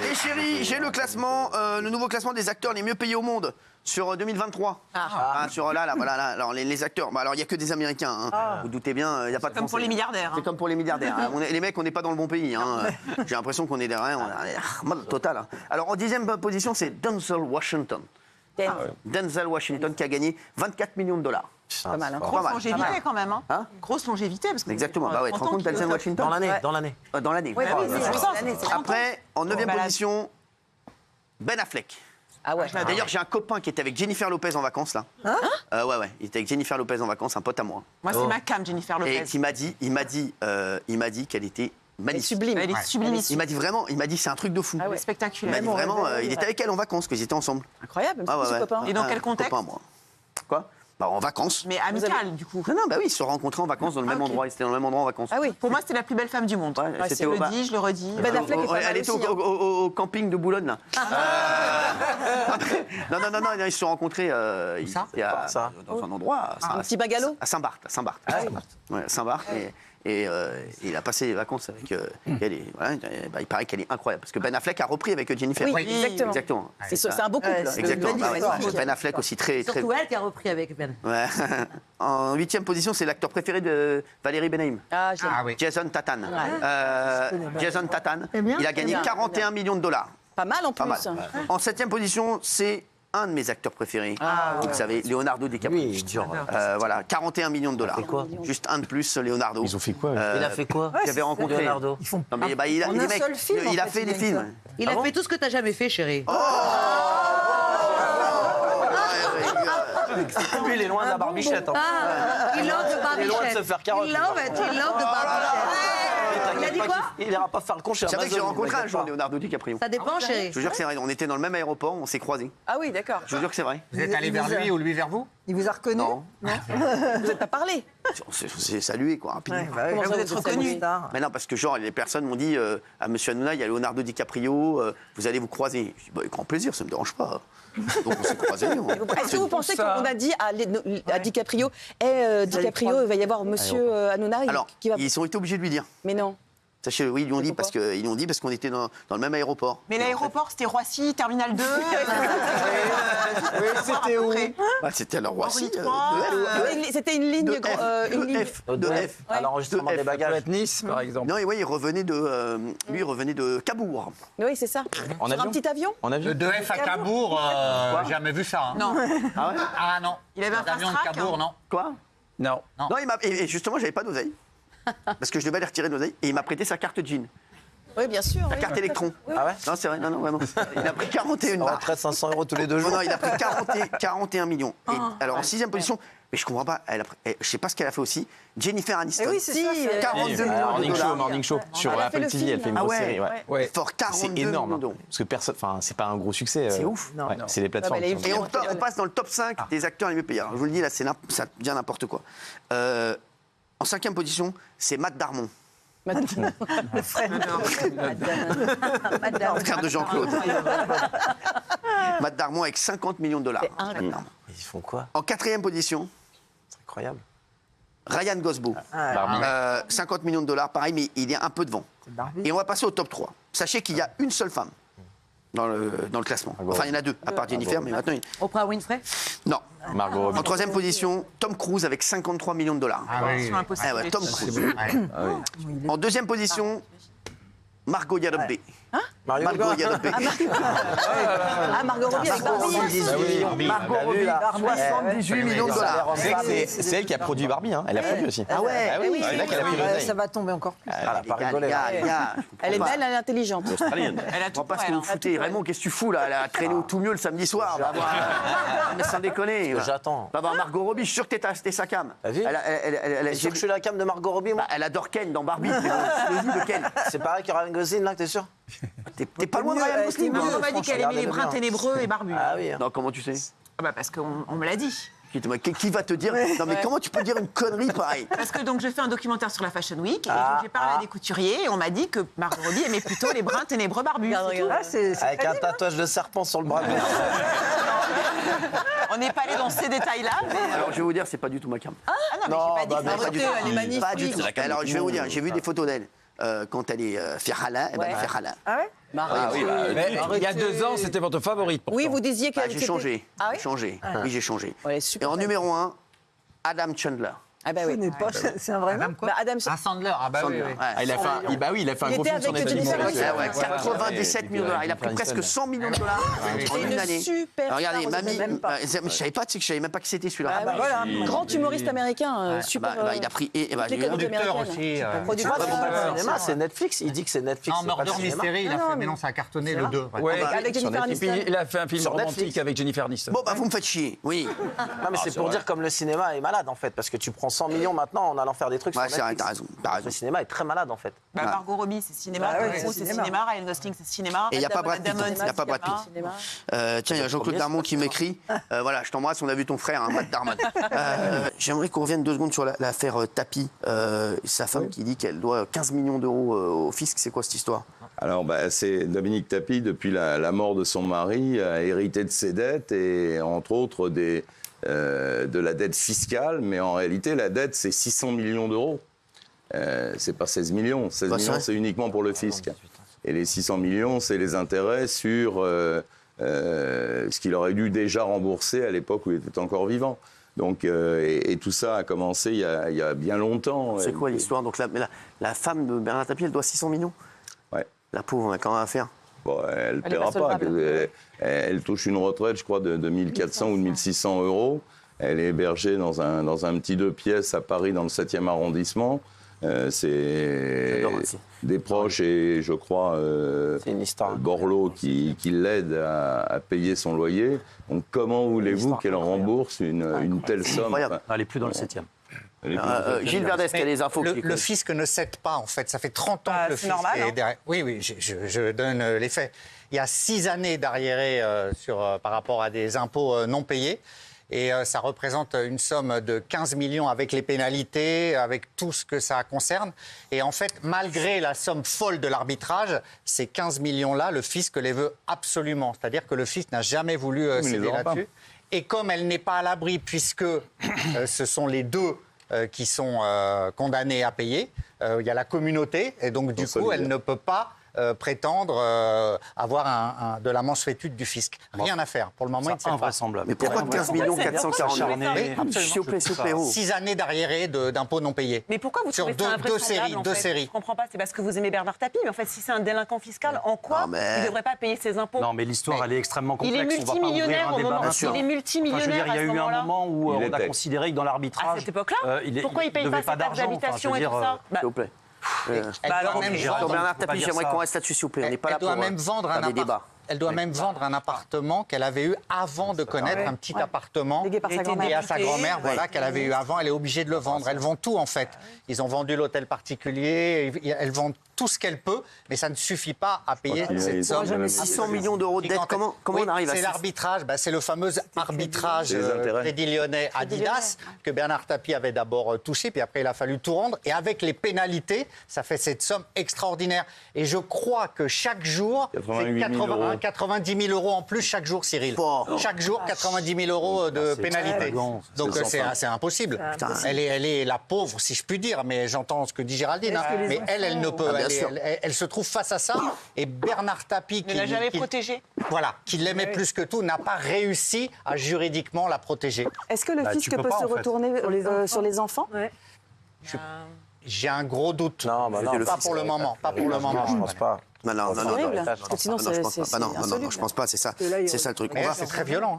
Les chéris, j'ai le classement, le nouveau classement des acteurs les mieux payés au monde sur 2023. Sur là, voilà, là, alors les acteurs, bah, alors il y a que des Américains. Hein. Vous doutez bien, il y a pas de Comme Français. pour les milliardaires. C'est comme pour les milliardaires. Les mecs, on n'est pas dans le bon pays. Hein. J'ai l'impression qu'on est derrière, on est total. Hein. Alors en 10e position, c'est Denzel Washington. Denzel Washington qui a gagné 24 millions de dollars. Pas mal, hein. Grosse longévité quand même. Hein Grosse longévité. Parce que exactement. Bah ouais, tu te rends compte, Denzel Washington Dans l'année. Dans l'année. Ouais, oui, c'est Après, en 9e position, Ben Affleck. Ah ouais. D'ailleurs, j'ai un copain qui était avec Jennifer Lopez en vacances là. Ouais, il était avec Jennifer Lopez en vacances, un pote à moi. Moi, c'est ma cam, Jennifer Lopez. Et il m'a dit qu'elle était magnifique. Sublime. Elle est sublimissime. Il m'a dit vraiment, c'est un truc de fou. Ah ouais, Il spectaculaire. m'a dit vraiment, il était avec elle en vacances, qu'ils étaient ensemble. Incroyable, ce copain. Et dans quel Un contexte copain, moi. Quoi bah, en vacances. Mais amical, du coup. Non, bah oui, ils se sont rencontrés en vacances dans le même endroit. Ils étaient dans le même endroit en vacances. Ah oui. Pour moi, c'était la plus belle femme du monde. Ouais, Je le dis, je le redis. Ben Affleck est pas mal Elle était aussi, au camping de Boulogne, là. Non, ils se sont rencontrés dans un endroit. Un petit bagalo. À Saint-Barth. Ouais, Saint-Barth. Et il a passé les vacances avec elle. Et, voilà, bah, il paraît qu'elle est incroyable. Parce que Ben Affleck a repris avec Jennifer. Oui, exactement. C'est un beau couple. Exactement. Ben Affleck aussi très. Surtout elle qui a repris avec Ben. Ouais. En 8e position, c'est l'acteur préféré de Valérie Benaïm. Ah, oui. Jason Tatum. Jason Tatum. Il a gagné 41 millions de dollars. Pas mal en plus. Pas mal. En 7e position, c'est un de mes acteurs préférés. Vous le savez, Leonardo DiCaprio. Oui, dur. Voilà, 41 millions de dollars. quoi Juste un de plus, Leonardo. Ils ont fait quoi Il a fait quoi J'avais rencontré. Leonardo. Non, mais, bah, il a, En les un mecs, seul film, il a en fait, fait des il films. Il a fait tout ce que t'as jamais fait, chérie. Lui, il est loin de la barbichette. Il love de barbichette. Il est loin de se faire carotte. Il love de barbichette. Il a dit quoi? Il n'ira pas faire le con chez Vous savez que j'ai Amazon. rencontré un jour Leonardo DiCaprio. Ça dépend, chérie. Je vous jure que c'est vrai. On était dans le même aéroport, on s'est croisés. Ah oui, d'accord. Je vous jure que c'est vrai. Vous êtes allé vers lui ou lui vers vous? Il vous a reconnu? Non. Vous n'êtes pas parlé. On s'est salué, quoi, rapidement. Comment ça, vous êtes reconnu? Mais non, parce que genre, les personnes m'ont dit à Monsieur Hanouna, il y a Leonardo DiCaprio, vous allez vous croiser. Je dis, bah, avec grand plaisir, ça ne me dérange pas. Donc on s'est croisés. Est-ce que vous pensez qu'on a dit à DiCaprio, DiCaprio, il va y avoir Monsieur Hanouna Alors, qui va... ils ont été obligés de lui dire. Mais non. Sachez, oui, ils lui ont dit parce qu'on était dans le même aéroport. Mais l'aéroport, c'était Roissy, Terminal 2. Oui, c'était où Bah, c'était à la Roissy. C'était une ligne... De F. À l'enregistrement des bagages. Nice, par exemple. Non, et oui, il revenait de Cabourg. Oui, c'est ça. En Sur un avion petit avion. On a vu. De F à Cabourg, jamais vu ça. Hein. Non. Ah ouais Ah non. Il avait un avion de fast-track, Cabourg, non. Quoi Non. Non, et justement, j'avais pas d'oseille. Parce que je devais aller retirer de l'oseille. Et il m'a prêté sa carte jean, Oui, bien sûr. sa carte électron. Ah ouais Non, c'est vrai, non, vraiment. Il a pris 41 On barres. retraite 500 € tous les 2 jours. Non, il a pris 41 millions. Et, alors, en 6e position, mais je comprends pas, je sais pas ce qu'elle a fait aussi, Jennifer Aniston. Oui, c'est ça. 42 millions de dollars. Morning Show sur Elle a fait Apple le TV, elle fait une Ah grosse ouais. série. Ouais. Fort C'est 42 énorme. millions d'euros. Parce que personne, enfin, c'est pas un gros succès. C'est ouf. Ouais, c'est les plateformes. Ah, bah, qui elle sont- est- Et on passe dans le top 5 des acteurs les mieux payés. Alors, je vous le dis, là, ça devient n'importe quoi. En 5e position, c'est Matt Damon, le frère de Jean-Claude. Matt Damon avec 50 millions de dollars. Énorme. Ils font quoi En 4e position, C'est incroyable. Ryan Gosling. Barbie. 50 millions de dollars, pareil, mais il est un peu devant. Et on va passer au top 3. Sachez qu'il y a une seule femme dans le classement. Enfin, il y en a deux, à part Jennifer, mais maintenant... Oprah Winfrey? Non. Margot Robbie. En 3e position, Tom Cruise avec 53 millions de dollars. Ah oui. Mission impossible. Ah ouais, Tom Cruise. Ouais. En 2e position, Margot Yadobe. Mario Margot Hugo. Yadobe. Ah, Margot Robbie avec Barbie. 78 Margot Robbie, 78 millions de dollars. C'est elle qui a produit Barbie, hein. Elle a produit aussi. Ah ouais. Ah oui, c'est là qu'elle a pris l'oseille. Ça va tomber encore plus. Elle a pas rigolé. Les gars, Elle est belle, elle est intelligente. Australienne. Elle a Je tout vois pas pour ce que elle, vous hein. foutez. Raymond, qu'est-ce que tu fous là? Elle a traîné au tout mieux le samedi soir. Va voir- Mais sans déconner. J'attends. Va voir Margot Robbie, je suis sûr que t'es sa cam. T'as vu T'es sûr que je suis la cam de Margot Robbie, moi Elle adore Ken dans Barbie. Le lit de Ken. C'est pareil que Ryan Gosling, là, t'es sûr T'es pas loin de Ryan Gosling. Non, hein. on m'a dit qu'elle aimait les brins ténébreux et barbus. Ah oui. Non, comment tu sais? Ah bah parce qu'on me l'a dit. Qui va te dire? Non, mais comment tu peux dire une connerie pareille? Parce que donc je fais un documentaire sur la Fashion Week et Ah, donc, j'ai parlé à des couturiers et on m'a dit que Margot Robbie aimait plutôt les brins ténébreux barbus. c'est tout. Ah, c'est Avec un tatouage de serpent sur le bras gauche. On n'est pas allé dans ces détails-là. Mais... Alors, je vais vous dire, c'est pas du tout ma cam. Ah non, mais j'ai pas dit que pas du c'était- tout. Elle est magnifique. Pas du tout. Alors, je vais vous dire, j'ai vu des photos d'elle quand elle est Fier Halal. Ouais. Fier Halal. Ah ouais? Mais il y a 2 ans, c'était votre favorite. Pourtant. Oui, vous disiez qu'elle J'ai était- changé. Ah oui J'ai changé. Oui, j'ai changé. Ouais, Et super en belle. numéro 1, Adam Chandler. Ah bah oui. C'est un vrai nom. Madame quoi Adam, Ah, Sandler. Ah bah oui, Sandler. oui. Ouais. Ah, il a fait un, il a fait un Il gros était film sur avec Netflix. Jennifer Aniston. Ouais, 97 millions de dollars. Il a pris presque 100 millions de dollars en une une année. super Alors, regardez, star, vous mamie, savez même pas. je savais pas, tu sais que je savais même pas qui c'était celui-là. Ah, voilà. Grand humoriste américain, super. Il a pris. toutes les comédies Producteur américaines. aussi. Producteur. Le cinéma, c'est Netflix. Il dit que c'est Netflix. En c'est pas Murder le cinéma. Mystery, il a Non, fait, mais- mais non, ça a cartonné le 2. Ouais, Avec Jennifer et puis Aniston. il a fait un film Sur romantique Netflix. avec Jennifer Aniston. Bon, bah, vous me faites chier. Oui. Non, mais c'est pour dire comme le cinéma est malade en fait, parce que tu prends 100 millions maintenant en allant faire des trucs Ouais, sur c'est vrai, Netflix. t'as raison. T'as raison. Le cinéma est très malade en fait. Bah, Margot Robbie, c'est cinéma. Bah ouais, Tom Cruise, c'est c'est cinéma. cinéma. Ryan Gosling, c'est cinéma. Et il n'y a pas Matt Brad Pitt. Damon, Il n'y a pas Brad Pitt. Cinéma. Tiens, il y a Jean-Claude Darmon qui m'écrit. Voilà, je t'embrasse, on a vu ton frère, hein, Matt Damon. J'aimerais qu'on revienne 2 secondes sur l'affaire Tapi. Sa femme qui dit qu'elle doit 15 millions d'euros au fisc. C'est quoi cette histoire? Alors, c'est Dominique Tapi, depuis la mort de son mari, a hérité de ses dettes et, entre autres, de la dette fiscale. Mais en réalité, la dette, c'est 600 millions d'euros. C'est pas 16 millions. 16 Bah, c'est millions, vrai. c'est uniquement pour le fisc. Et les 600 millions, c'est les intérêts sur ce qu'il aurait dû déjà rembourser à l'époque où il était encore vivant. Donc, et tout ça a commencé il y a bien longtemps. C'est quoi l'histoire? Donc la femme de Bernard Tapie, elle doit 600 millions? Ouais. La pauvre, comment elle va faire? Bon, elle ne Elle est paiera pas pas. solvable. Elle touche une retraite, je crois, de 1400 ou de 1600 euros. Elle est hébergée dans un petit 2 pièces à Paris, dans le 7e arrondissement. C'est J'adore aussi. des proches et, je crois, C'est une histoire. Borloo qui l'aide à payer son loyer. Donc, comment voulez-vous histoire qu'elle rembourse une telle somme? Incroyable. Enfin, Elle est plus dans le 7e. elle est plus- Gilles Verdès, qui a des infos. Le fisc ne cède pas, en fait. Ça fait 30 ans Bah, que le c'est fisc normal, est hein. derrière. Oui, je donne les faits. Il y a 6 années d'arriérés par rapport à des impôts non payés. Et ça représente une somme de 15 millions avec les pénalités, avec tout ce que ça concerne. Et en fait, malgré la somme folle de l'arbitrage, ces 15 millions-là, le fisc les veut absolument. C'est-à-dire que le fisc n'a jamais voulu mais céder ils auront là-dessus. Et comme elle n'est pas à l'abri, puisque ce sont les deux qui sont condamnés à payer, il y a la communauté, et donc du coup, elle ne peut pas prétendre avoir de la mansuétude du fisc. Rien à faire. Pour le moment, il ne sait pas. Invraisemblable. Mais pourquoi 15 millions 440 Oui, absolument. S'il vous plaît, s'il vous plaît. oh. 6 années d'arriérés d'impôts non payés. Mais pourquoi vous Sur trouvez ça deux invraisemblable, séries, en deux fait séries. Je comprends pas, c'est parce que vous aimez Bernard Tapie, mais en fait, si c'est un délinquant fiscal, en quoi Non, mais- il ne devrait pas payer ses impôts? Non, mais l'histoire, elle est extrêmement Il complexe. est On va pas ouvrir multimillionnaire un au débat moment. maintenant. Il est multimillionnaire il y à a ce eu un moment-là. moment où Il on a était. considéré que dans l'arbitrage. À cette époque-là Pourquoi il ne paye pas ses taxes d'habitation et tout ça? Bah, S'il vous plaît. Elle Bah, doit alors, même ok. Sur vendre- Bernard faut pas Tapie, dire j'aimerais ça. qu'on reste là-dessus, s'il vous plaît. On n'est pas là Elle doit pour même vendre faire un des débats. Elle doit même vendre un appartement qu'elle avait eu avant de connaître, un petit appartement. Légué par sa Il était grand-mère. Et à sa grand-mère, voilà, Ouais. qu'elle avait eu avant, elle est obligée de le vendre. Elles vendent tout, en fait. Ils ont vendu l'hôtel particulier, elles vendent tout ce qu'elle peut, mais ça ne suffit pas à payer qu'il y a cette eu somme. 600 millions d'euros de dette, comment Oui, on arrive à C'est ça? l'arbitrage, c'est le fameux arbitrage Les intérêts. Crédit Lyonnais Adidas que Bernard Tapie avait d'abord touché, puis après il a fallu tout rendre. Et avec les pénalités, ça fait cette somme extraordinaire. Et je crois que chaque jour, 88 000 euros. 90 000 euros en plus chaque jour, Cyril. Bon. Chaque jour, 90 000 euros de pénalité. Donc c'est impossible. Elle est la pauvre, si je puis dire, mais j'entends ce que dit Géraldine. hein. Mais elle ne peut. bien sûr. Elle se trouve face à ça. Et Bernard Tapie, Ne l'a jamais protégée. voilà, qui l'aimait plus que tout, n'a pas réussi à juridiquement la protéger. Est-ce que le Bah, fisc tu peux peut pas, se en fait. retourner sur les enfants? J'ai un gros doute. Non, bah non, C'était le Pas fisc. pour le moment. Pas pour le moment. je pense pas. Non, C'est horrible, parce que sinon, je pense c'est pas. Non, insoluble. je pense pas, c'est ça. là, il C'est ça le truc. Mais c'est très violent. On